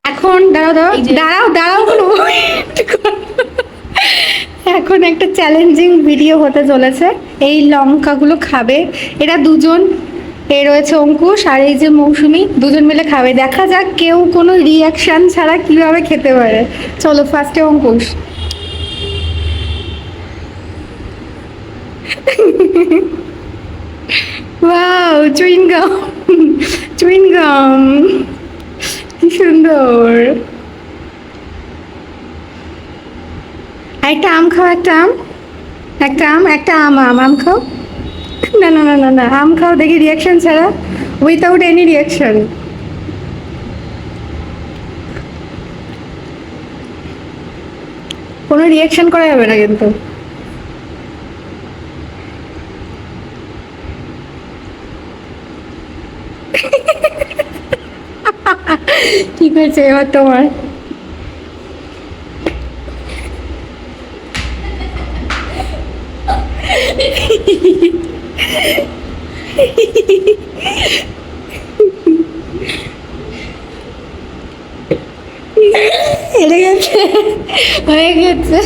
এখন দাঁড়াও দাঁড়াও দাঁড়াও দাঁড়াও কোনো এখন একটা চ্যালেঞ্জিং ভিডিও হতে চলেছে। এই লঙ্কাগুলো খাবে এরা দুজন, এ রয়েছে অঙ্কুশ আর এই যে মৌসুমী, দুজন মিলে খাবে। দেখা যাক কেউ কোনো রিয়াকশন ছাড়া কিভাবে খেতে পারে। চলো ফার্স্টে Ankush. Wow, chewing gum, chewing gum, কি সুন্দর। একটা আম খাও, একটা আম, একটা আম, একটা আম, আম আম খাও। না না না না না, আম খাও দেখি রিয়াকশন ছাড়া, উইথাউট এনি রিয়াকশন। কোনো রিয়াকশন করা যাবে না কিন্তু। ঠিক আছে, এবার তোমার। হেরে গেছে, হয়ে গেছে।